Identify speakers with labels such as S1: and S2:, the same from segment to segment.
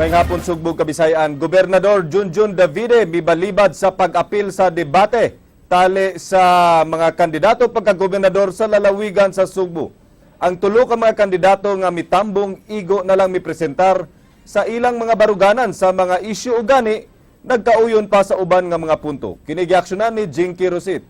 S1: May hapon sugbog Kabisayan, Gobernador Junjun Davide mibalibad sa pag-apil sa debate tali sa mga kandidato pagka-gobernador sa lalawigan sa Sugbo. Ang tulo ka mga kandidato nga mitambong igo na lang mipresentar sa ilang mga baruganan sa mga isyu o gani, nagkauyon pa sa uban nga mga punto. Kinigiaksyonan ni Jinky Rosit.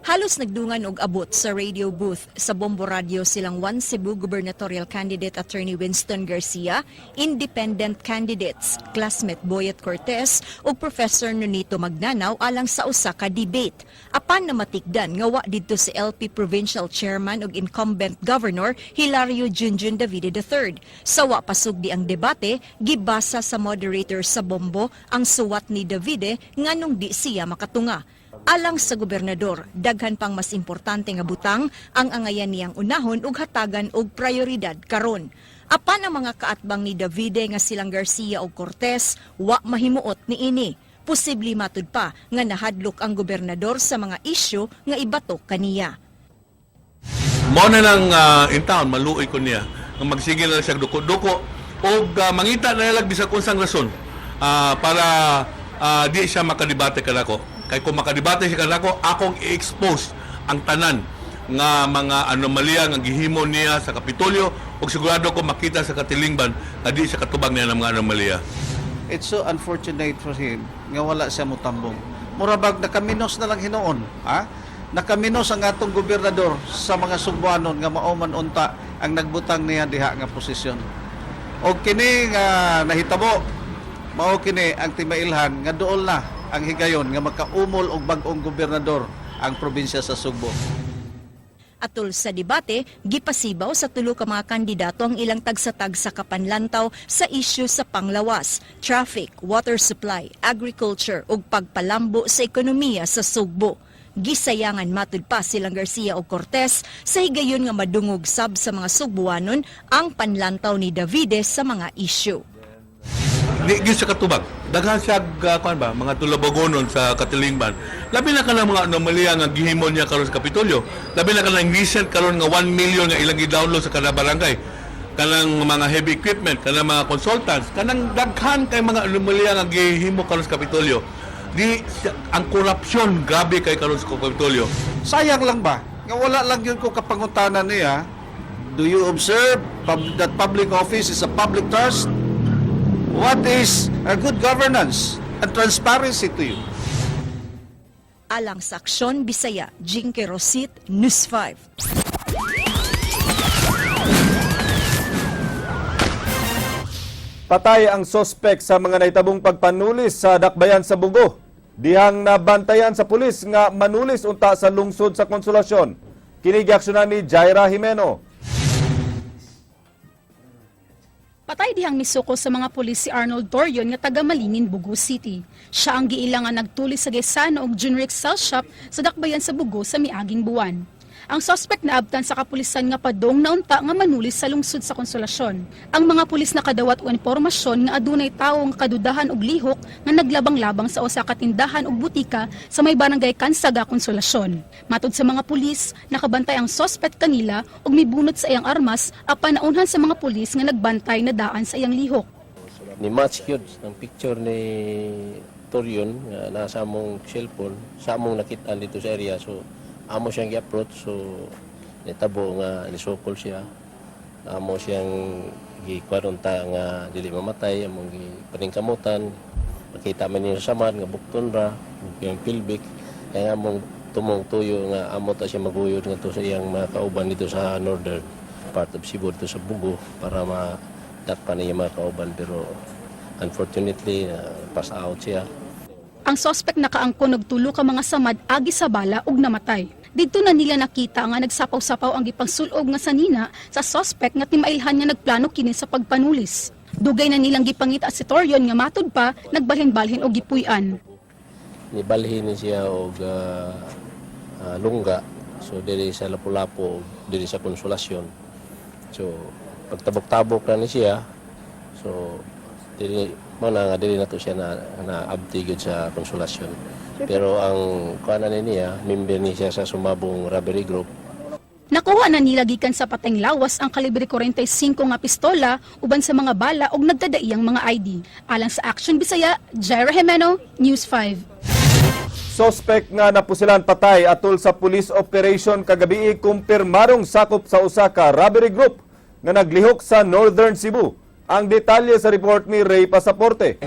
S2: Halos nagdungan og abot sa radio booth sa Bombo Radio silang One Cebu gubernatorial candidate Attorney Winston Garcia, independent candidates classmate Boyet Cortez ug Professor Nonito Magnanaw alang sa usa ka debate. Apan na matikdan nga wa didto si LP Provincial Chairman ug incumbent Governor Hilario Junjun Davide III. Sa wa pasugdi ang debate, gibasa sa moderator sa Bombo ang suwat ni Davide nganong di siya makatunga. Alang sa gobernador, daghan pang mas importante nga butang ang angayan niyang unahon ug hatagan og prioridad karon. Apan ang mga kaatbang ni Davide nga silang Garcia ug Cortez, wa mahimuot niini. Posible matud pa nga nahadlok ang gobernador sa mga isyu nga ibatok kaniya.
S3: Mao na lang in town, maluoy ko niya. Nga magsigil na siya duko-duko o mangita na lang bisag unsang rason para di siya makadebate kanako. Kay kung makadebate siya kanako, akong i-expose ang tanan nga mga anomalya nga gihimo niya sa Kapitolyo ug sigurado ko makita sa katilingban nga di siya katubag niya ng mga anomalya.
S4: It's so unfortunate for him nga wala siya mutambong. Murabag nakaminos na lang hinuon, ha? Nakaminos ang atong gobernador sa mga Sugbuanon nga mauman unta ang nagbutang niya diha nga posisyon. O kini nga nahitabo, mao kini ang timailhan nga duol na ang higayon nga makaumol og bag-ong gobernador ang probinsya sa Sugbo.
S2: Atol sa debate, gipasibaw sa tulo ka mga kandidato ang ilang tagsatag sa kapanlantaw sa isyu sa panglawas, traffic, water supply, agriculture ug pagpalambo sa ekonomiya sa Sugbo. Gisayangan matud pa silang Garcia ug Cortez sa higayon nga madungog sab sa mga Sugbuanon ang panlantaw ni Davide sa mga isyu.
S3: Di sa katubag. Daghan siya mga tulabagonon sa katilingban. Labi na ka ng mga anomalya nga gihimo niya karon sa Kapitolyo. Labi na ka ng recent karon nga 1 million nga ilang i-download sa kada barangay. Kanang mga heavy equipment, kanang mga consultants, kanang daghan kay mga anomalya nga gihimo karon sa Kapitolyo. Ang korupsyon grabe kay karon sa Kapitolyo.
S4: Sayang lang ba? Nga wala lang yun ko kapangutanan niya. Do you observe that public office is a public trust? What is a good governance and transparency to you?
S2: Alang sa Aksyon Bisaya, Jinky Rosit, News 5.
S1: Patay ang sospek sa mga naitabong pagpanulis sa dakbayan sa Bugo. Dihang nabantayan sa pulis nga manulis unta sa lungsod sa Konsolasyon. Kinigiaksyonan ni Jaira Jimeno.
S5: Patay dihang misuko sa mga pulis si Arnold Torion nga taga Malinin, Bugo City. Siya ang giilang nga nagtulis sa Gesano og Junrick Cell Shop sa dakbayan sa Bugo sa miaging buwan. Ang suspect na abtan sa kapulisan nga padong naunta nga manulis sa lungsod sa Konsolasyon. Ang mga pulis nakadawat og impormasyon nga adunay tawo nga kadudahan og lihok nga naglabang-labang sa usa ka tindahan ug butika sa may barangay Kansaga, Konsolasyon. Matud sa mga pulis, nakabantay ang suspect kanila ug mibunot sa iyang armas apan naunhan sa mga pulis nga nagbantay na daan sa iyang lihok.
S6: Ni match yun ang picture ni Torion nga nasa among cellphone sa among nakita dito sa area, so amo siyang gi-approach, so nitabo nga nisukol siya. Amo siyang gikwarunta nga dili mamatay, among gipaningkamutan. Makita man niya sa samad nga bukton ra, yung pilbik. Kaya among tumong tuyo nga amo ta siya maguyod nga to sa iyang mga kauban dito sa northern part of Cebu dito sa Bugo para madakpan niya mga kauban, pero unfortunately pass out siya.
S5: Ang suspect nakaangkon og tulo ka mga samad agi sa bala ug namatay. Didto na nila nakita nga nagsapaw-sapaw ang gipangsulog nga sanina sa suspect nga timailhan nga nagplano kini sa pagpanulis. Dugay na nilang gipangita si Torion nga matud pa nagbalhin-balhin og gipuy-an.
S6: Nibalhin ni siya og lungga, so diri sa Lapu-Lapu, diri sa Konsolasyon. So pagtabok-tabok na ni siya, so diri nga dili na to siya na abtigod sa Konsolasyon. Pero ang kanan niya, member niya sa sumabong robbery group.
S5: Nakuha na nila gikan sa pateng lawas ang kalibre 45 nga pistola uban sa mga bala ug nagdadaiyang mga ID. Alang sa Action Bisaya, Jaira Jimeno, News 5.
S1: Suspect nga napusilan patay atol sa police operation kagabi kumpirmarong sakop sa usa ka robbery group nga naglihok sa Northern Cebu. Ang detalye sa report ni Ray Pasaporte.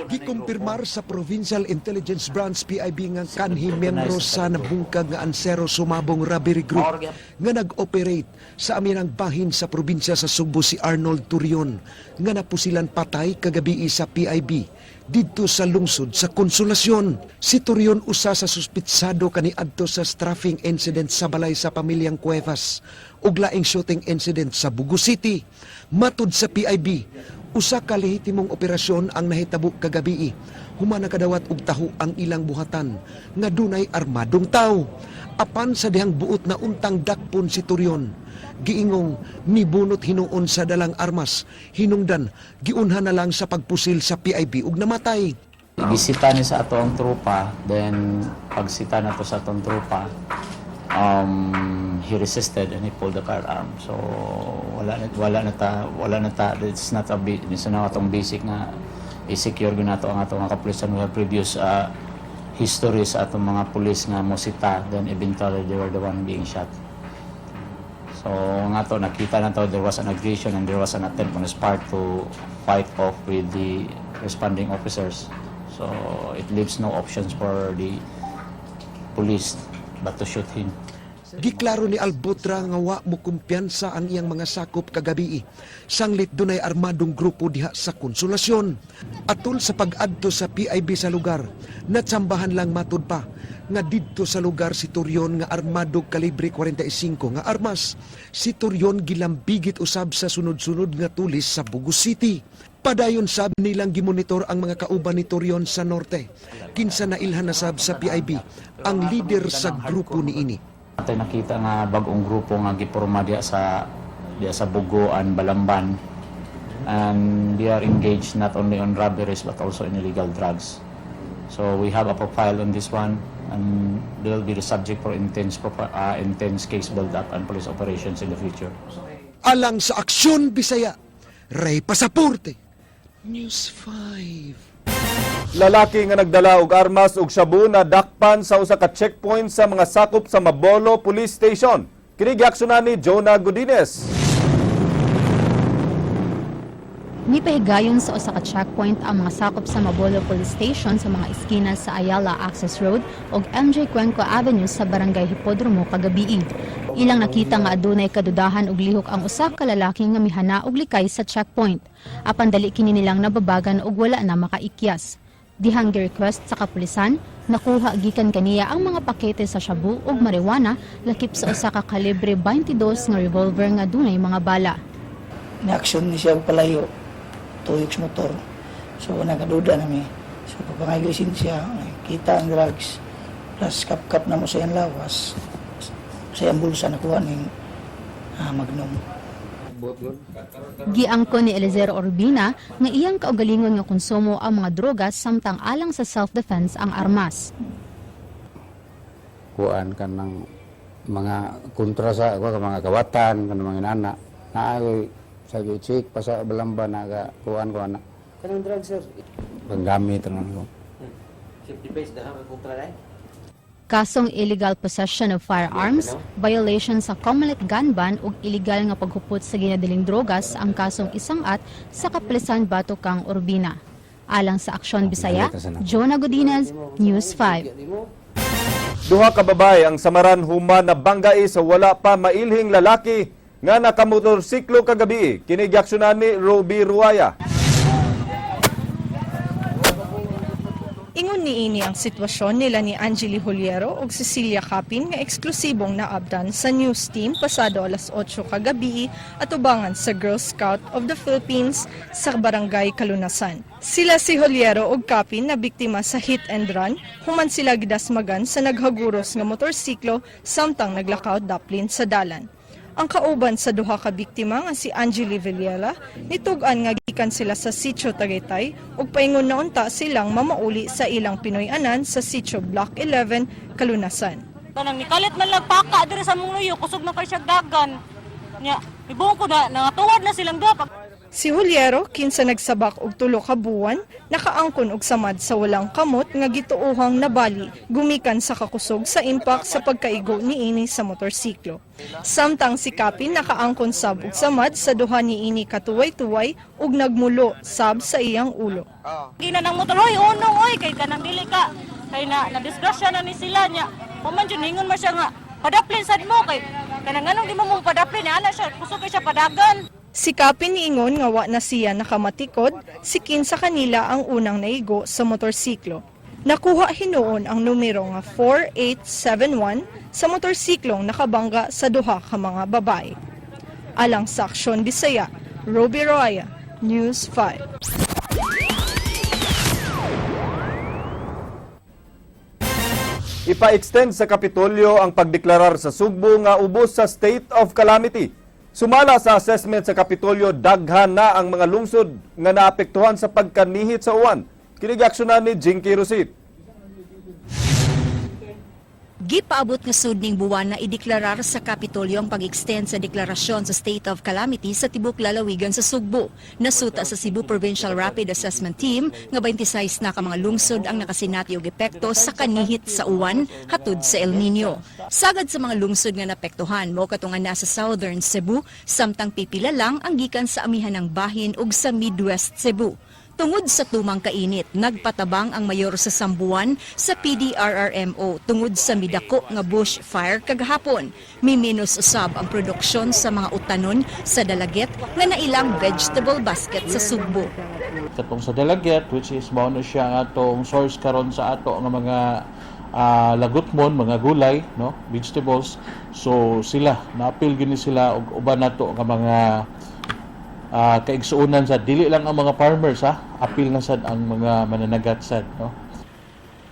S7: Gikumpirmar sa Provincial Intelligence Branch PIB nga kanhi miyembro sa nabungkag nga ansero sumabong robbery group nga nag-operate sa aminang bahin sa probinsya sa Subo si Arnold Turion nga napusilan patay kagabi sa PIB didto sa lungsod sa Konsolasyon. Si Turion usa sa suspitsado kaniadto sa strafing incident sa balay sa pamilyang Cuevas ug laing shooting incident sa Bugo City. Matud sa PIB, usa ka lehitimong operasyon ang nahitabo kagabi. Humana kadawat og taho ang ilang buhatan nga dunay armadong tao. Apan sa dihang buot na untang dakpon si Turion, giingong nibunot hinuon sa dalang armas, hinungdan giunhan na lang sa pagpusil sa PIB ug namatay.
S8: Ibisita niya sa ato ang trupa, then pagsita na to sa atong trupa, he resisted and he pulled the firearm. So wala na ta. It's not atong basic na i-secure ginato ang atong kapulisan. We have previous history sa atong mga pulis nga mosita, then eventually they were the one being shot. So nga to nakita na to, there was an aggression and there was an attempt on his part to fight off with the responding officers. So it leaves no options for the police but to shoot him.
S7: Giklaro ni Albotra nga wa mo kumpiyansa ang iyang mga sakop kagabi. Sanglit dunay armadong grupo diha sa Konsolasyon. Atol sa pag-adto sa PIB sa lugar, natsambahan lang matud pa nga didto sa lugar si Turion nga armado kalibre 45 nga armas. Si Turion gilambigit usab sa sunod-sunod nga tulis sa Bugo City. Padayon sab nilang gimonitor ang mga kauban ni Turion sa norte. Kinsa na ilhan na sab sa PIB ang leader sa grupo niini.
S8: Atay nakita nga bagong grupo nga giporma diya sa Bugoan, Balamban, and they are engaged not only on robberies but also in illegal drugs. So we have a profile on this one, and they will be the subject for intense case build-up and police operations in the future.
S7: Alang sa Aksyon Bisaya, Ray Pasaporte, News 5.
S1: Lalaki nga nagdala og armas ug shabu na dakpan sa usa ka checkpoint sa mga sakop sa Mabolo Police Station. Kini giaksyonan ni Jonah Godinez.
S9: Nipahigayon sa usa ka checkpoint ang mga sakop sa Mabolo Police Station sa mga iskina sa Ayala Access Road ug MJ Cuenco Avenue sa Barangay Hipodromo kagabi. Ilang nakita nga adunay kadudahan ug lihok ang usa ka lalaki nga mihana og likay sa checkpoint. Apan dali kini nilang nababagan ug wala na makaikyas. Dihang gi-request sa kapulisan, nakuha gikan kaniya ang mga pakete sa shabu ug marijuana lakip sa usa ka kalibre 22 nga revolver nga dunay mga bala.
S10: Ni-action ni siya palayo, tuyok sa motor. So nagaduda na mi. So papangaglisin siya, kita ang drugs. Plus kap-kap na mo sa iyang lawas. Sa iyang bulsa nakuha ning Magnum.
S9: Giangko ni Elizero Urbina nga iyang kaugalingon nga konsumo ang mga drogas samtang alang sa self-defense ang armas.
S11: Kuan kan ng mga kontra sa mga kawatan kan mga inana. Naagoy sa gitsik pa sa Balamban naga kuan ko ana.
S10: Kanang drugs sir?
S11: Panggamit naman ko.
S10: Safety base daha kontra dai.
S9: Kasong illegal possession of firearms, violation sa Comelec gun ban ug illegal nga paghupot sa ginadaling drogas ang kasong isangat sa Kapulisan Batukang Urbina. Alang sa Aksyon Bisaya, Jonah Godinez, News 5.
S1: Duha ka babay ang samaran human na banggay sa wala pa mailhing lalaki nga nakamotorsiklo kagabi. Kini giaksyonan ni Roby Ruaya.
S12: Ingon niini ang sitwasyon nila ni Angeli Juliero ug Cecilia Capin nga eksklusibong naabdan sa news team pasado alas 8 kagabi at ubangan sa Girl Scout of the Philippines sa Barangay Kalunasan. Sila si Juliero ug Capin na biktima sa hit and run, human sila gidasmagan sa naghaguros nga motorsiklo samtang naglakaw daplin sa dalan. Ang kauban sa duha ka biktima nga si Angeli Villela, nitug-an nga gikan sila sa Sitio Tagaytay ug paingon na unta silang mamauli sa ilang Pinoy anan sa Sitio Block 11, Kalunasan.
S13: Tanang nikalit man lang paka diri sa mong luyo, kusog na kay siya dagan. Nya, ibuong ko na nangatuwad na silang duha.
S12: Si Juliero, kinsa nagsabak og 3 ka buwan, nakaangkon og samad sa walang kamot nga gituohang nabali gumikan sa kakusog sa impact sa pagkaigo niini sa motorsiklo. Samtang si Kapin nakaangkon sab og samad sa duha niini katuway-tuway ug nagmulo sab sa iyang ulo.
S13: Gina nang motor, oy, unong, oy, kay kanang dili ka. Kay na-disgrasya na ni sila niya. Paman dyan, ningon mo siya nga, padaplin sad mo, kay kanang anong di mo mong padaplin, ana siya, kusog kay siya padagan.
S12: Si Kapin niingon nga wa na siya nakamatikod, si kinsa kanila ang unang naigo sa motorsiklo. Nakuha hinuon ang numero nga 4871 sa motorsiklong nakabangga sa duha ka mga babae. Alang sa Aksyon Bisaya, Roby Roaya, News 5.
S1: Ipa-extend sa Kapitolyo ang pagdeklarar sa Sugbo nga ubos sa state of calamity. Sumala sa assessment sa Kapitolyo, daghan na ang mga lungsod nga naapektuhan sa pagkanihit sa uwan. Kinigaksyonan ni Jinky Rosit.
S2: Gipaabot nga sudning buwan na ideklarar sa Kapitolyo ang pag-extend sa deklarasyon sa state of calamity sa tibok lalawigan sa Sugbo. Nasuta sa Cebu Provincial Rapid Assessment Team nga 26 na ka mga lungsod ang nakasinati og epekto sa kanihit sa uwan hatud sa El Nino. Sagad sa mga lungsod nga napektuhan mo katungan na sa Southern Cebu, samtang pipila lang ang gikan sa amihan ng bahin ug sa Midwest Cebu. Tungod sa tumang kainit, nagpatabang ang mayor sa Sambuan sa PDRRMO tungod sa midako nga bush fire kagahapon. Miminus usab ang produksyon sa mga utanon sa Dalaget nga nailang vegetable basket sa Sugbo.
S14: Katong sa Dalaget, which is mao na siya ang atong source karon sa ato nga mga lagutmon, mga gulay, no, vegetables. So sila naapil gini sila og uban nato nga mga kaigsuunan sa dili lang ang mga farmers, apil na sad ang mga mananagat sad, no.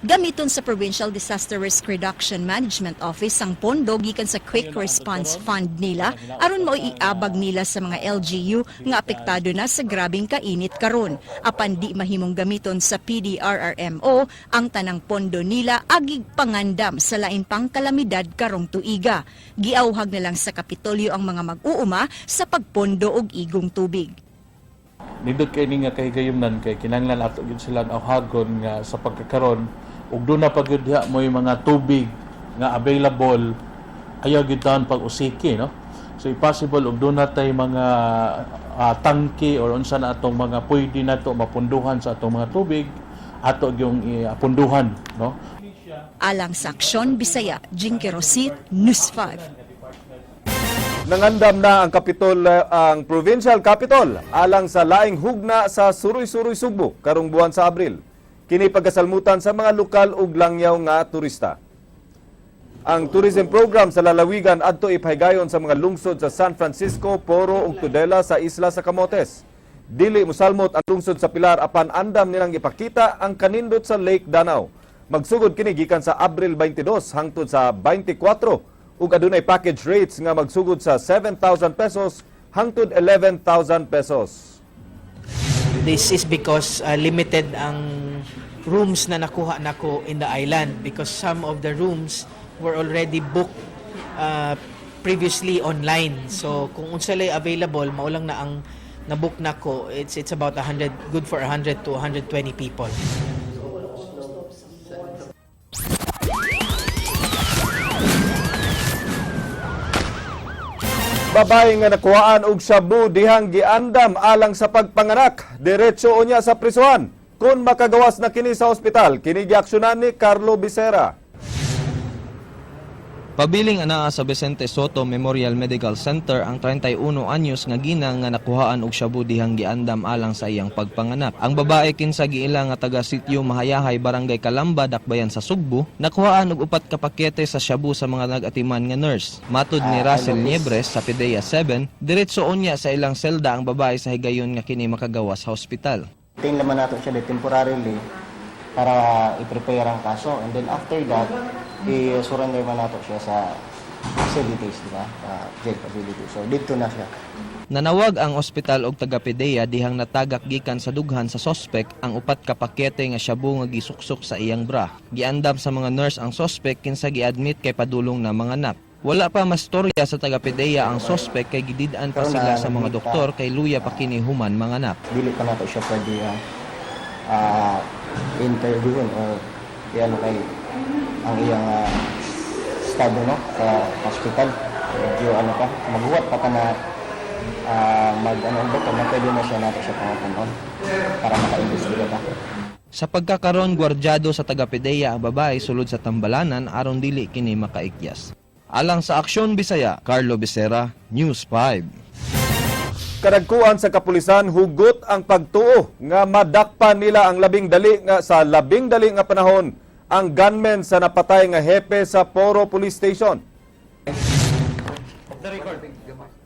S2: Gamiton sa Provincial Disaster Risk Reduction Management Office ang pondo gikan sa Quick Response Fund nila aron mao iabag nila sa mga LGU nga apektado na sa grabing kainit karon. Apan di mahimong gamiton sa PDRRMO ang tanang pondo nila agig pangandam sa lain pang kalamidad karong tuiga. Giauhag na lang sa Kapitolyo ang mga mag-uuma sa pagpondo og igong tubig.
S14: Nindot kay ni nga kahigayunan kay kinahanglan ato gyud silang awhagon nga sa pagkakaron ug doon na pagyud diha mo yung mga tubig nga available ayaw gyud taon pag usiki, no. So possible ug doon na tay mga tangke or unsa na atong mga pwede nato mapunduhan sa atong mga tubig ato yung punduhan, no.
S2: Alang sa Aksyon Bisaya, Jinky Rosit, News 5.
S1: Nangandam na ang Provincial Capitol alang sa laing hugna sa Suroy-Suroy Sugbo karong buwan sa Abril. Kini pagkasalmutan sa mga lokal ug langyaw nga turista. Ang tourism program sa lalawigan adto ipahigayon sa mga lungsod sa San Francisco, Poro ug Tudela sa isla sa Camotes. Dili mosalmot ang lungsod sa Pilar apan andam nilang ipakita ang kanindot sa Lake Danau. Magsugod kini gikan sa Abril 22 hangtod sa 24 ug adunay package rates nga magsugod sa 7,000 pesos hangtod 11,000 pesos.
S15: This is because limited ang rooms na nakuha nako in the island because some of the rooms were already booked previously online. So kung unsa lay available, maulang na ang na-book nako. It's about 100, good for 100 to 120 people.
S1: Babae nga nakuhaan og shabu dihang giandam alang sa pagpanganak, diretso unya sa prisuhan. Kung makagawas na kini sa ospital, kini giaksyonan ni Carlo Becerra.
S16: Pabiling anaa sa Vicente Soto Memorial Medical Center ang 31 anyos nga ginang nga nakuhaan og shabu dihang giandam alang sa iyang pagpanganak. Ang babae kinsa giila nga taga sitio Mahayahay, Barangay Calamba, Dakbayan sa Sugbo, nakuhaan og 4 ka pakete sa shabu sa mga nag-atiman nga nurse. Matud ni Russell Niebres sa PDEA 7, diretso unya sa ilang selda ang babae sa higayon nga kini makagawas sa ospital.
S17: Tingnan naman nato siya temporarily para i-prepare ang kaso, and then after that i-surrender man nato siya sa facilities, di ba? Jail facilities. So dito na siya.
S16: Nanawag ang ospital og taga-PDEA dihang natagak gikan sa dughan sa sospek ang upat ka pakete nga shabu nga gisuksok sa iyang bra. Giandam sa mga nurse ang sospek kinsa gi-admit kay padulong na mga anak. Wala pa mastorya sa taga-PDEA ang sospek kay gidid-an pa sila sa mga doktor kay luya pa kini human mga anak.
S17: Dili pa nato siya pwede interviewin o yan kay ang iyang estado no sa hospital. Medyo maghuwat pa ka na doktor na pwede na siya nato siya pangapunon para maka-investiga pa.
S16: Sa pagkakaron gwardyado sa taga-PDEA ang babae sulod sa tambalanan aron dili kini makaikyas. Alang sa Aksyon Bisaya, Carlo Becerra, News 5.
S1: Kadagkuan sa kapulisan hugot ang pagtuo nga madakpan nila ang labing dali nga panahon ang gunmen sa napatay nga hepe sa Poro Police Station.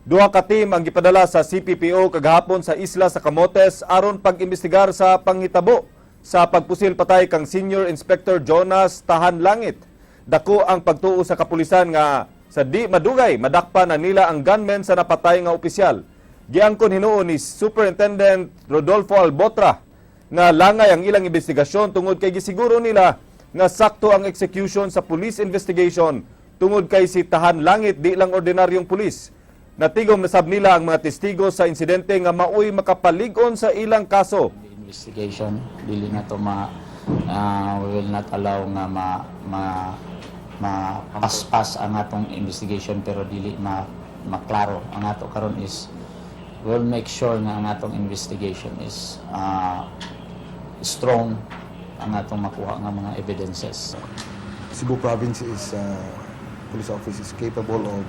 S1: Duha ka team ang gipadala sa CPPO kagahapon sa isla sa Camotes aron pag-imbestigar sa panghitabo sa pagpusil patay kang Senior Inspector Jonas Tahan Langit. Dako ang pagtuo sa kapulisan nga sa di madugay madakpan na nila ang gunmen sa napatay nga opisyal. Giangkon hinuon ni Superintendent Rodolfo Albotra nga langay ang ilang investigasyon tungod kay gisiguro nila nga sakto ang execution sa police investigation tungod kay si Tahan Langit di lang ordinaryong pulis. Natigom na sab nila ang mga testigo sa insidente nga maoy makapalig-on sa ilang kaso.
S8: Investigation dili na to we will not allow nga paspas ang atong investigation pero dili maklaro. Ang ato karon is we'll make sure nga ang atong investigation is strong ang atong makuha nga mga evidences.
S18: Cebu province is police office is capable of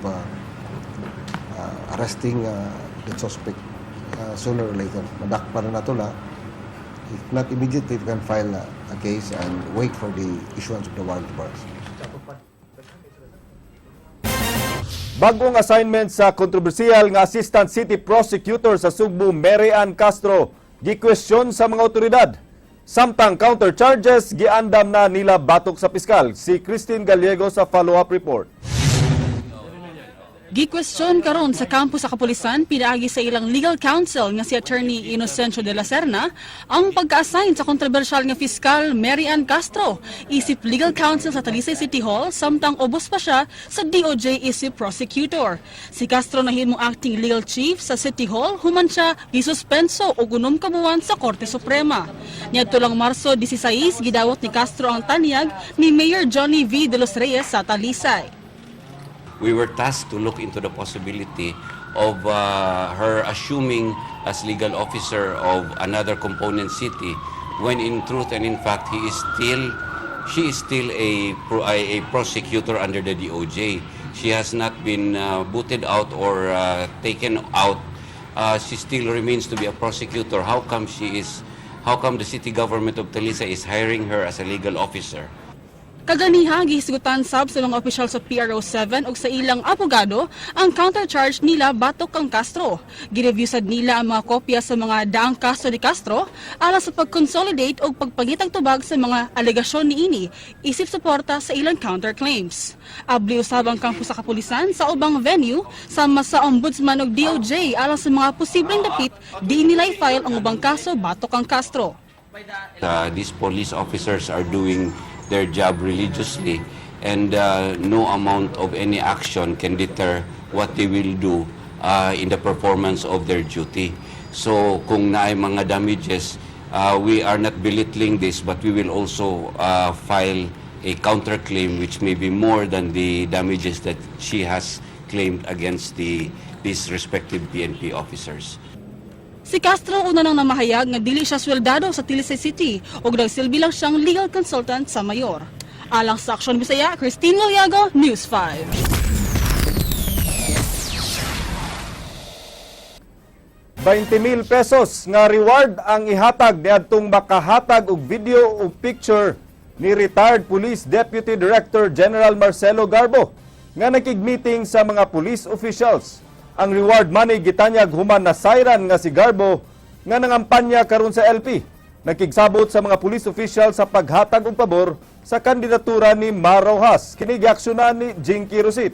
S18: arresting the suspect sooner or later. Madakpan na nato na. If not immediately, we can file a case and wait for the issuance of the warrant of arrest.
S1: Bagong assignment sa kontrobersyal nga Assistant City Prosecutor sa Sugbo, Mary Ann Castro, gikwestiyon sa mga otoridad. Samtang counter charges, giandam na nila batok sa piskal. Si Christine Gallego sa follow-up report.
S5: Gikwestiyon karon sa kampo sa kapulisan pinaagi sa ilang legal counsel nga si Attorney Inocencio de la Serna ang pagka-assign sa kontrobersyal nga Fiskal Mary Ann Castro isip legal counsel sa Talisay City Hall samtang ubos pa siya sa DOJ isip prosecutor. Si Castro nahimong acting legal chief sa City Hall human siya gisuspenso og 6 ka buwan sa Korte Suprema. Niadto lang Marso 16 gidawat ni Castro ang tanyag ni Mayor Johnny V. De Los Reyes sa Talisay.
S19: We were tasked to look into the possibility of her assuming as legal officer of another component city when in truth and in fact she is still a prosecutor under the DOJ. She has not been booted out or taken out. She still remains to be a prosecutor. How come the city government of Talisay is hiring her as a legal officer?
S5: Kaganiha, gihisgutan sab sa mga opisyal sa PRO7 o sa ilang abogado ang countercharge nila batok kang Castro. Gireview sad nila ang mga kopya sa mga daang kaso ni Castro alang sa pag-consolidate o pagpangitang tubag sa mga alegasyon niini isip suporta sa ilang counterclaims. Abli usab ang kampo sa kapulisan sa ubang venue sama sa ombudsman og DOJ alang sa mga posibleng dapit di nila i-file ang ubang kaso batok kang Castro.
S19: These police officers are doing their job religiously and no amount of any action can deter what they will do in the performance of their duty. So kung naay mga damages, we are not belittling this but we will also file a counterclaim which may be more than the damages that she has claimed against these respective PNP officers.
S5: Si Castro una nang namahayag nga dili siya sweldado sa Talisay City ug nagsilbi lang siyang legal consultant sa mayor. Alang sa Aksyon Bisaya, Christine Gallego, News 5.
S1: 20,000 pesos nga reward ang ihatag niadtong makahatag og video o picture ni retired Police Deputy Director General Marcelo Garbo nga nakig-meeting sa mga police officials. Ang reward money gitanyag human na siren nga si Garbo nga nangampanya karon sa LP. Nakigsabot sa mga police official sa paghatag og pabor sa kandidatura ni Mar Rojas. Kini giaksyonan ni Jinky Rosit.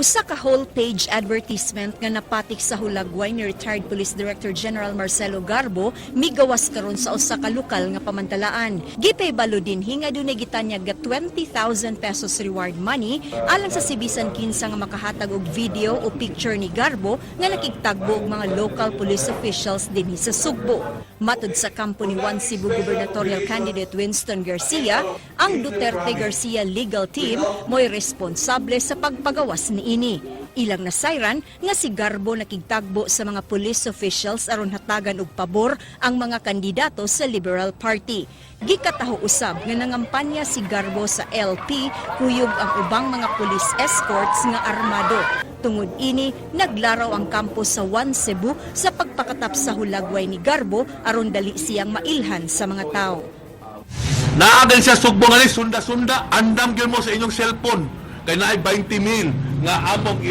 S2: Usa ka whole-page advertisement nga napatik sa hulagway ni retired Police Director General Marcelo Garbo migawas karon sa usa ka lokal nga pamantalaan. Gipaybalo din hinga dunay gitanyag nga 20,000 pesos reward money alang sa si bisan kinsa nga makahatag og video o picture ni Garbo nga nakigtagbo og mga local police officials dinhi sa Sugbo. Matud sa kampo ni Juan Cebu gubernatorial candidate Winston Garcia, ang Duterte Garcia legal team mo'y responsable sa pagpagawas ni ini. Ilang nasayran nga si Garbo nakigtagbo sa mga police officials aron hatagan og pabor ang mga kandidato sa Liberal Party. Gikataho usab nga nangampanya si Garbo sa LP kuyog ang ubang mga police escorts nga armado. Tungod ini, naglaraw ang kampo sa Juan Cebu sa pagpakatap sa hulagway ni Garbo aron dali siyang mailhan sa mga tao.
S3: Naagan siya Sugbo nga ni sunda-sunda, andam gyud mo sa inyong cellphone. Kay naay 20,000 nga among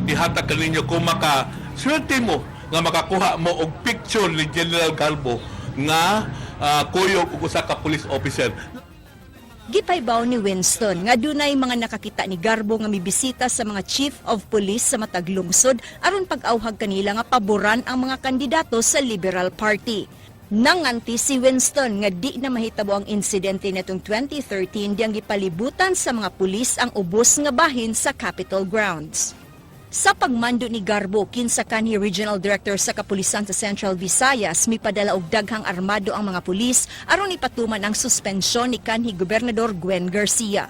S3: ihatag kaninyo kung swerte mo nga makakuha mo og picture ni General Garbo nga kuyog og usa ka police officer.
S2: Gipaybaw ni Winston nga dunay mga nakakita ni Garbo nga mibisita sa mga chief of police sa matag lungsod aron pag-awhag kanila nga paboran ang mga kandidato sa Liberal Party. Nanganti si Winston nga di na mahitabo ang insidente netong 2013 diyang gipalibutan sa mga pulis ang ubos nga bahin sa Capitol grounds. Sa pagmando ni Garbo, kinsa kanhi Regional Director sa Kapulisan sa Central Visayas, mipadala og daghang armado ang mga pulis aron ipatuman ang suspensyon ni kanhi Gobernador Gwen Garcia.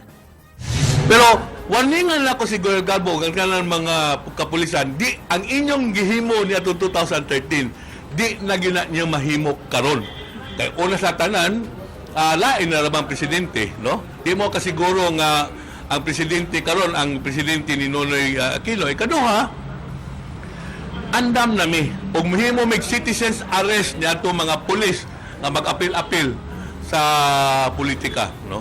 S3: Pero waningan ako si Garbo ang kanang mga kapulisan, di ang inyong gihimo ni atong 2013, di na gina niya mahimo karon. Kay una sa tanan, lain na ramang presidente, no? Di mo kasiguro nga ang presidente karon, ang presidente ni Nonoy Aquino. Ikaduha, andam nami og mahimo mig citizens arrest niya ato mga pulis nga mag-apil-apil sa politika, no?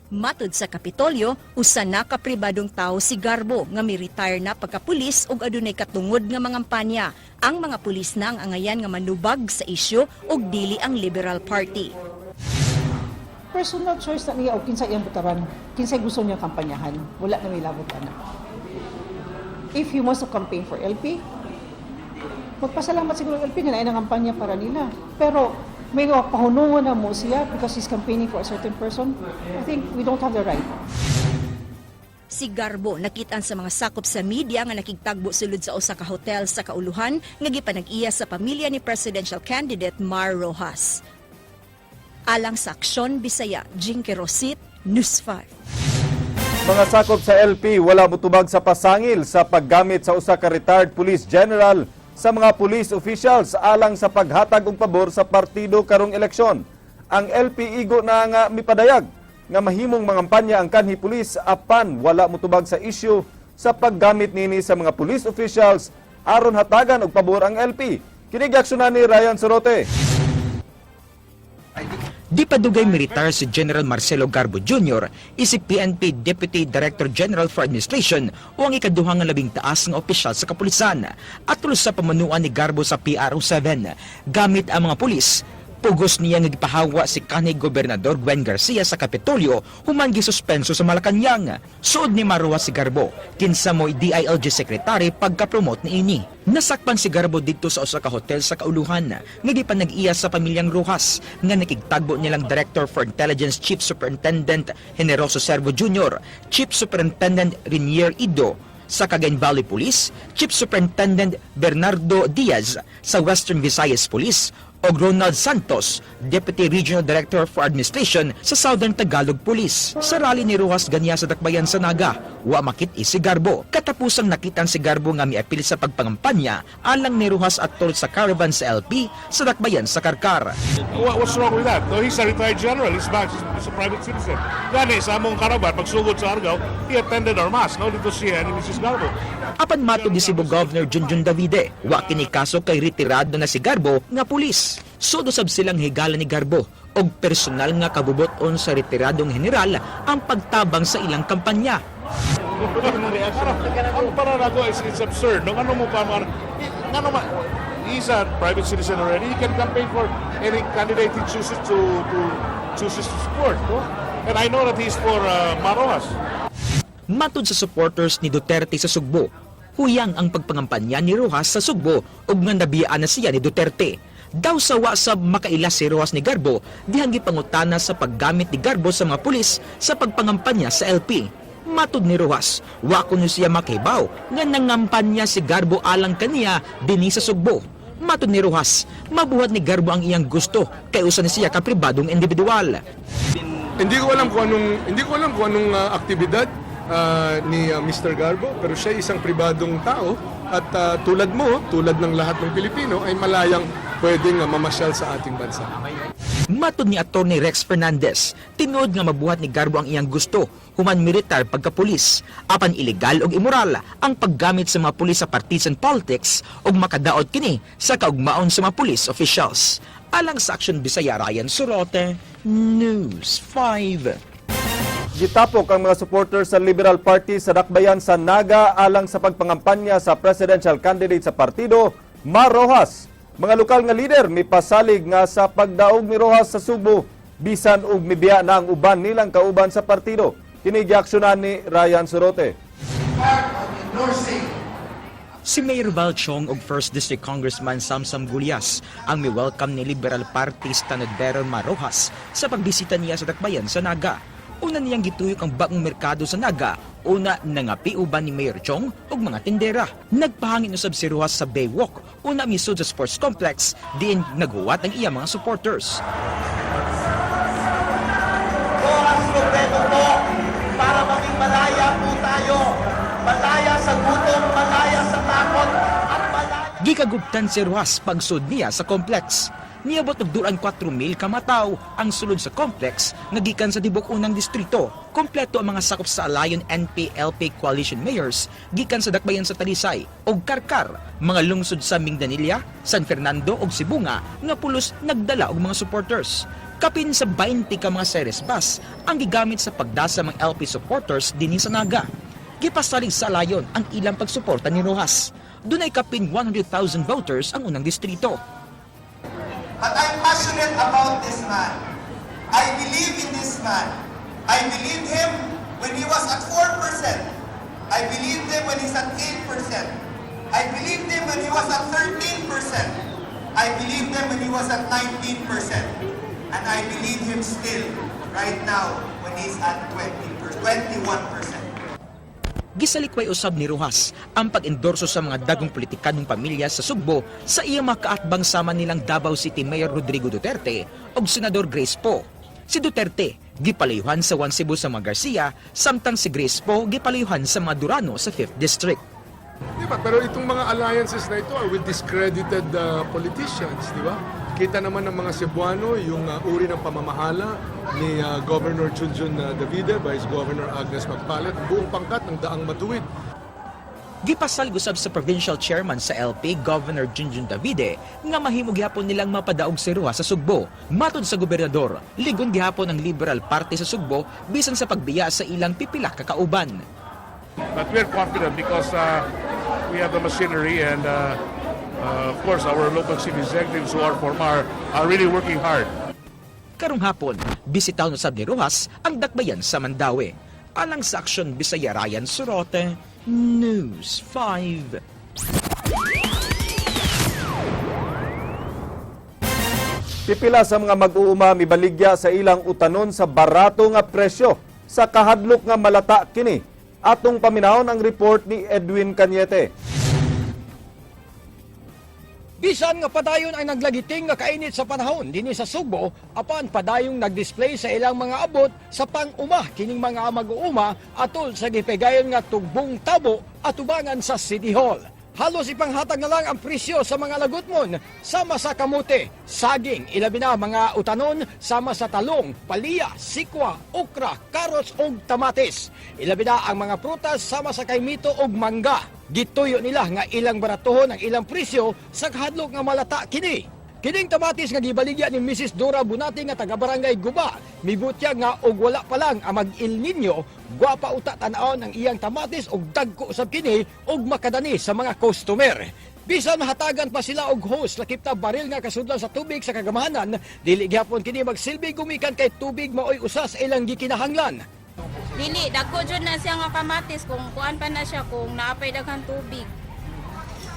S2: Matud sa Kapitolyo, usa na ka pribadong tao si Garbo nga mi-retire na pagka-pulis ug adunay katungod nga mangampanya. Ang mga pulis na ang angayan nga manubag sa isyu ug dili ang Liberal Party.
S20: Personal choice na niya o kinsa iyang butaran, kinsa gusto niya kampanyahan, wala na may labot na. If he wants to campaign for LP, magpasalamat siguro LP na ang kampanya para nila. Pero may pahunungan na mo siya because he's campaigning for a certain person. I think we don't have the right.
S2: Si Garbo nakitaan sa mga sakop sa media nga nakigtagbo sulod sa usa ka hotel sa Kauluhan nga gipanag-iya sa pamilya ni presidential candidate Mar Rojas. Alang sa Aksyon Bisaya, Jinky Rosit, News 5.
S1: Mga sakop sa LP wala mutubag sa pasangil sa paggamit sa usa ka retired police general sa mga police officials alang sa paghatag og pabor sa partido karong eleksyon. Ang LP igo na nga mipadayag nga mahimong mangampanya ang kanhi pulis apan wala mutubag sa isyu sa paggamit nini sa mga police officials aron hatagan og pabor ang LP. Kini giaksyonan ni Ryan Sorote.
S21: Di pa dugay mi-retire si General Marcelo Garbo Jr., isip PNP Deputy Director General for Administration o ang ikaduhang labing taas nga opisyal sa kapulisan. At tulos sa pamanuan ni Garbo sa PRO7, gamit ang mga pulis, pugos niya nga gipahawa si kanhi Gobernador Gwen Garcia sa Kapitolyo human gisuspenso sa Malacañang. Suod ni Maruha si Garbo, kinsa mo'y DILG Secretary pagka-promote ni ini. Nasakpan si Garbo dito sa usa ka hotel sa Kauluhan nga gipanag-iya sa pamilyang Rojas nga nakigtagbo nilang Director for Intelligence Chief Superintendent Generoso Servo Jr., Chief Superintendent Renier Ido sa Cagayan Valley Police, Chief Superintendent Bernardo Diaz sa Western Visayas Police, o Ronald Santos, Deputy Regional Director for Administration sa Southern Tagalog Police. Sa rally ni Rojas Ganya sa Dakbayan sa Naga, wa makit-i si Garbo. Katapusang nakitan si Garbo nga miapil sa pagpangampanya alang ni Rojas at tol sa caravan sa LP sa Dakbayan sa Karkar.
S22: What's wrong with that? No, he's a retired general. He's back. He's a private citizen. Gani, sa among caravan, pagsugod sa Argao, he attended our mass. No, dito siya ni Mrs. Garbo.
S21: Apan matod ni Cebu Governor Junjun Davide, wa kini kaso kay retirado na si Garbo nga pulis. Sudo sab silang higala ni Garbo og personal nga kabuboton sa retiradong general ang pagtabang sa ilang kampanya.
S22: Ang para nato is it's absurd. No, ano mo pa he's a private citizen already. He can campaign for any candidate he chooses to support. No? And I know that he's for Marojas.
S21: Matud sa supporters ni Duterte sa Sugbo, huyang ang pagpangampanya ni Rojas sa Sugbo ug nga nabiyaan na siya ni Duterte. Daw sawa sa makailas si Rojas ni Garbo, dihang gipangutana sa paggamit ni Garbo sa mga pulis sa pagpangampanya sa LP. Matud ni Rojas, wa kuno siya makibaw nga nangampanya si Garbo alang kaniya dinhi sa Sugbo. Matud ni Rojas, mabuhat ni Garbo ang iyang gusto kay usa ni siya ka pribadong individual.
S4: Hindi ko alam kung anong aktibidad ni Mr. Garbo, pero siya isang pribadong tao at tulad ng lahat ng Pilipino ay malayang pwedeng mamasyal sa ating bansa.
S21: Matud ni Atty. Rex Fernandez, tinuod nga mabuhat ni Garbo ang iyang gusto, human militar pagkapulis, apan ilegal ug immoral ang paggamit sa mga pulis sa partisan politics ug makadaot kini sa kaugmaon sa mga police officials. Alang sa Action Bisaya, Ryan Sorote, News 5.
S1: Gitapok ang mga supporters sa Liberal Party sa dakbayan sa Naga alang sa pagpangampanya sa presidential candidate sa partido, Mar Rojas. Mga lokal nga leader mipasalig nga sa pagdaog ni Rojas sa Sugbo bisan og mibiya na ang uban nilang kauban sa partido. Kini giaksyonan ni Ryan Sorote.
S21: Si Mayor Val Chong ug 1st District Congressman Samsam Gulyas ang mi-welcome ni Liberal Party Tanodero Mar Rojas sa pagbisita niya sa dakbayan sa Naga. Una niyang gituyok ang bagong merkado sa Naga, una nangapi uban ni Mayor Chong ug mga tindera. Nagpahangin usab si Rojas sa Baywalk, una misud sa sports complex, diin naghuwat ang iya mga supporters.
S6: Rojas Robredo po, para maging malaya po tayo. Malaya sa gutom, malaya sa takot, at malaya...
S21: Gikagubtan si Rojas pagsud niya sa complex. Niabot og duran 4,000 ka mataw ang sulod sa complex nga gikan sa tibok unang distrito. Kompleto ang mga sakop sa Alliance NP-LP Coalition Mayors gikan sa dakbayan sa Talisay ug Karkar, mga lungsod sa Mindanilla, San Fernando ug Sibunga nga pulos nagdala og mga supporters. Kapin sa 20 ka mga series bus ang gigamit sa pagdasa mga LP supporters dinhi sa Naga. Gipasalig sa Alayon ang ilang pagsuporta ni Rojas. Dunay kapin 100,000 voters ang unang distrito.
S6: But I'm passionate about this man. I believe in this man. I believed him when he was at 4%. I believed him when he's at 8%. I believed him when he was at 13%. I believed him when he was at 19%. And I believe him still right now when he's at 21%.
S21: Gisalikway usab ni Rojas ang pag-endorso sa mga dagong politikanong pamilya sa Sugbo sa iyang makaatbang sama nilang Davao City Mayor Rodrigo Duterte ug Senador Grace Poe. Si Duterte gipalayuhan sa 1 Cebu sa mga Garcia, samtang si Grace Poe gipalayuhan sa mga Durano sa 5th District.
S4: Diba? Pero itong mga alliances na ito are with discredited politicians, di ba? Kita naman ng mga Cebuano yung uri ng pamamahala ni Governor Junjun Davide, Vice Governor Agnes Magpalet, buong pangkat ng Daang Matuwid.
S21: Gipasal gusab sa provincial chairman sa LP, Governor Junjun Davide, nga mahimog gihapon nilang mapadaog si Rojas sa Sugbo. Matod sa gobernador, ligon gihapon ang Liberal Party sa Sugbo bisan sa pagbiya sa ilang pipila ka kauban.
S22: But we're confident because we have the machinery and of course our local chief executives who are from are really working hard.
S21: Karong hapon, bisitaw usab ni Rojas ang dakbayan sa Mandaue. Alang sa Action Bisaya, Ryan Sorote, News 5.
S1: Pipila sa mga mag-uuma mibaligya sa ilang utanon sa barato nga presyo sa kahadlok nga malata kini. Atong paminahon ang report ni Edwin Cañete.
S23: Bisan nga padayon ang naglagiting nga kainit sa panahon dinhi sa Sugbo, apan padayong nagdisplay sa ilang mga abot sa pang-uma kining mga mag-uuma atol sa gipegayon nga tugbong tabo at ubangan sa City Hall. Halos ipanghatag na lang ang presyo sa mga lagutmon sama sa kamote, saging, ilabi na mga utanon sama sa talong, palya, sikwa, okra, carrots ug tamatis. Ilabi na ang mga prutas sama sa kaimito ug mangga. Gituyo nila nga ilang baratohon ang ilang presyo sa kahadlok nga malata kini. Kining tamatis nga gibaligya ni Mrs. Dora Bunati nga taga Barangay Guba, mibutya nga og wala pa lang ang mag-El Nino, gwapa uta tan-awon ang iyang tamatis og dagko usab kini og makadani sa mga customer. Bisan mahatagan pa sila og hose lakip ta baril nga kasudlan sa tubig sa kagamahanan, dili gyapon kini magsilbi gumikan kay tubig maoy usa sa ilang gikinahanglan.
S13: Dili, dagko jud na siya nga kamatis kung kuan pa na siya kung naapay daghang tubig.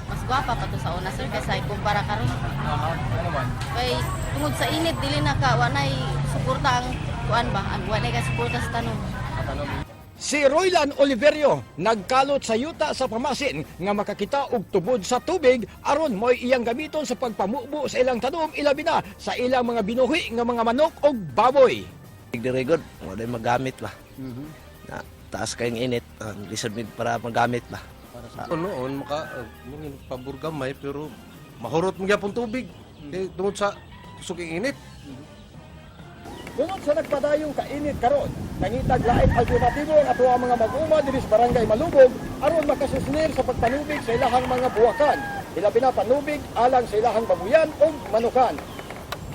S7: Mas gwapa pa to sa una sir kasi kumpara karon. Kay tungod sa init dili na ka wanay suporta ang kuan ba? Ang wanay ka suporta sa tanom.
S23: Si Roylan Oliverio nagkalot sa yuta sa pamasin nga makakita og tubod sa tubig aron mo'y iyang gamiton sa pagpamubo sa ilang tanom ilabi na sa ilang mga binuhi nga mga manok og baboy.
S10: Very good, wala magamit ba. Na taas kayong init, lisod para magamit ba.
S17: Noon paburgamay pero mahurot mo gyapon tubig. Tungod sa suking init.
S23: Tungod sa nagpadayong kainit karon, nangitag lain alternatibo ang ato ang mga mag-uma diri sa barangay Malubog aron makasusnir sa pagpanubig sa ilahang mga buwakan. Ilabi na panubig alang sa ilahang babuyan o manukan.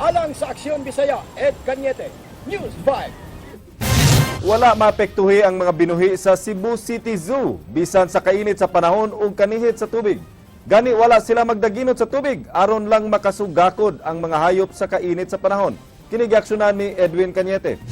S23: Alang sa Aksyon Bisaya, Ed Cañete, News 5.
S1: Wala maapektuhi ang mga binuhi sa Cebu City Zoo bisan sa kainit sa panahon ug kanihit sa tubig. Gani wala sila magdaginot sa tubig aron lang makasugakod ang mga hayop sa kainit sa panahon. Kini giaksyonan ni Edwin Cañete.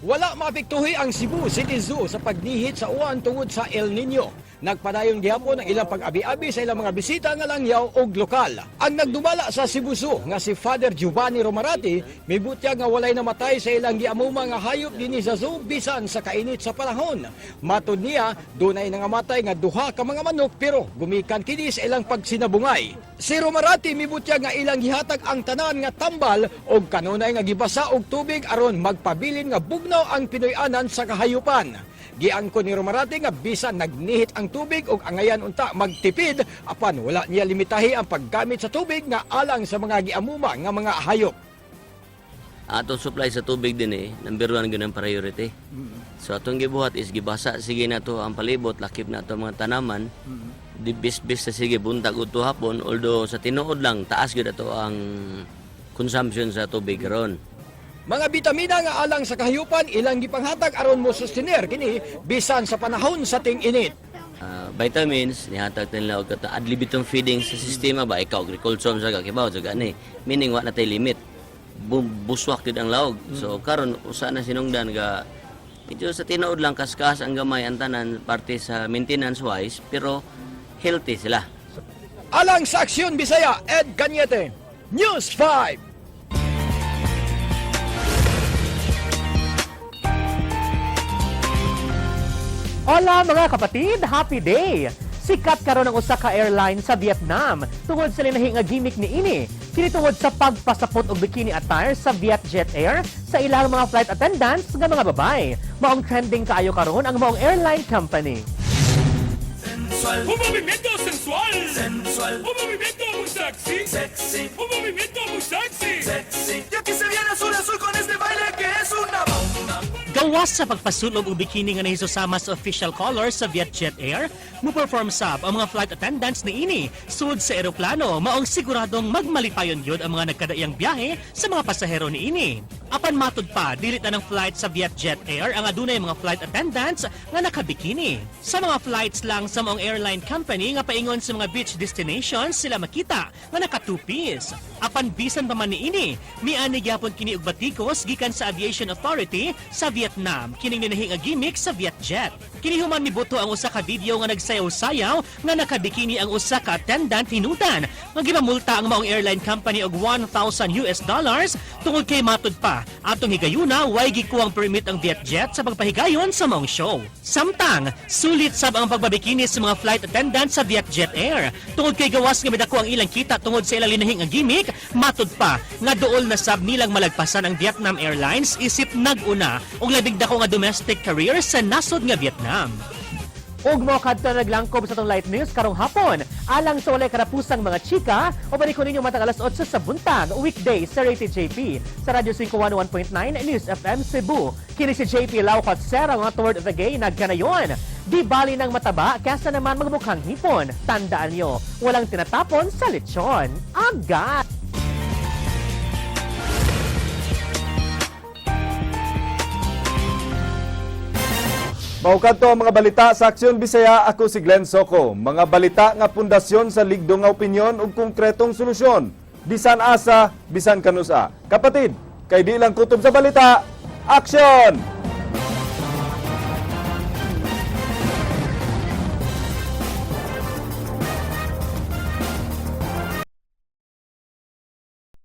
S23: Wala maapektuhi ang Cebu City Zoo sa pagnihit sa uwan tungod sa El Nino. Nagpadayon gihapon ang ilang pag-abi-abi sa ilang mga bisita nga langyaw og lokal. Ang nagdumala sa Cebu Zoo nga si Father Giovanni Romarati, may butya nga walay namatay sa ilang giamuma nga hayop dinhi sa zoo bisan sa kainit sa panahon. Matud niya, dunay nangamatay nga duha ka mga manok pero gumikan kini sa ilang pagsinabungay. Si Romarati mibutya nga ilang gihatag ang tanan nga tambal og kanunay nga gibasa og tubig aron magpabilin nga bugnaw ang Pinoy-anan sa kahayupan. Giangko ni Romarati nga bisan nagnihit ang tubig og angayan unta magtipid apan wala niya limitahi ang paggamit sa tubig nga alang sa mga giamuma nga mga hayop.
S11: Atong supply sa tubig din number 1 gyud ang priority. So atong gibuhat is gibasa sige nato ang palibot, lakip nato mga tanaman. Di bis-bis sa sige buntag udto hapon although sa tinuod lang taas gyud ato ang consumption sa tubig karon.
S23: Mga bitamina nga alang sa kahayupan ilang gipanghatag aron mo sustenir kini bisan sa panahon sa ting-init.
S11: Vitamins nihatag nila og adlibitum feeding sa sistema ba ikaw agriculture sa kakibaw sa gani meaning wa na tay limit. Buswak gid ang laog. So karon usa na sinungdan ga medyo sa tinuod lang kaskas ang gamay ang tanan parte sa maintenance wise pero healthy sila.
S23: Alang sa Aksyon Bisaya, Ed Cañete, News 5.
S24: Hola mga kapatid, happy day! Sikat karon ang usa ka airline sa Vietnam tungod sa linahi nga gimmick ni ini. Kini tungod sa pagpasapot og bikini attire sa Vietjet Air sa ilang mga flight attendants nga mga babay. Maong trending kaayo karon ang maong airline company.
S25: Sensual. Un movimiento sensual. Sensual. Un movimiento muy sexy. Sexy. Un movimiento muy sexy. Sexy. Y aquí se viene azul azul con este baile que es una bomba.
S26: Gawas sa pagpasulog og bikini nga nahisusama sa official colors sa Vietjet Air, mo-perform sab ang mga flight attendants ni ini sud sa eroplano maong siguradong magmalipayon yun ang mga nagkadaiyang biyahe sa mga pasahero ni ini. Apan matud pa, dilit na ng flight sa Vietjet Air ang adunay mga flight attendants nga nakabikini. Sa mga flights lang sa maong airline company nga paingon sa mga beach destinations sila makita nga naka two-piece. Apan bisan pa man ni ini, miani gyapon kini og batikos gikan sa Aviation Authority sa Vietnam kining ninahing nga gimmick sa Vietjet. Kini human mibuto ang usa ka video nga nagsayaw-sayaw nga nakabikini ang usa ka attendant hinutan nga gimamulta ang maong airline company og $1,000 tungod kay matud pa atong higayuna way gikuwang permit ang Vietjet sa pagpahigayon sa maong show. Samtang sulit sab ang pagbabikini sa mga flight attendants sa Vietjet Air tungod kay gawas nga midako ang ilang kita tungod sa ilang linahing nga gimmick, matud pa nga duol na sab nilang malagpasan ang Vietnam Airlines isip nag-una og labing dako nga domestic career sa nasod nga Vietnam.
S24: Ug mo kadto naglangkob sa tong light news karong hapon alang sa walay karapusang mga chika o barikon ninyo matag alas 8 sa buntag weekday sa Rated JP sa Radyo 511.9 News FM Cebu. Kini si JP Laukat Sera nga toward the gay nagkanayon. Di bali ng mataba kesa naman magmukhang hipon. Tandaan nyo, walang tinatapon sa lechon. Agad!
S1: Maukat to ang mga balita sa Aksyon Bisaya, ako si Glenn Soco. Mga balita nga pundasyon sa ligdo nga opinyon ug konkretong solusyon. Bisan asa, bisan kanusa. Kapatid, kay di lang kutob sa balita, aksyon!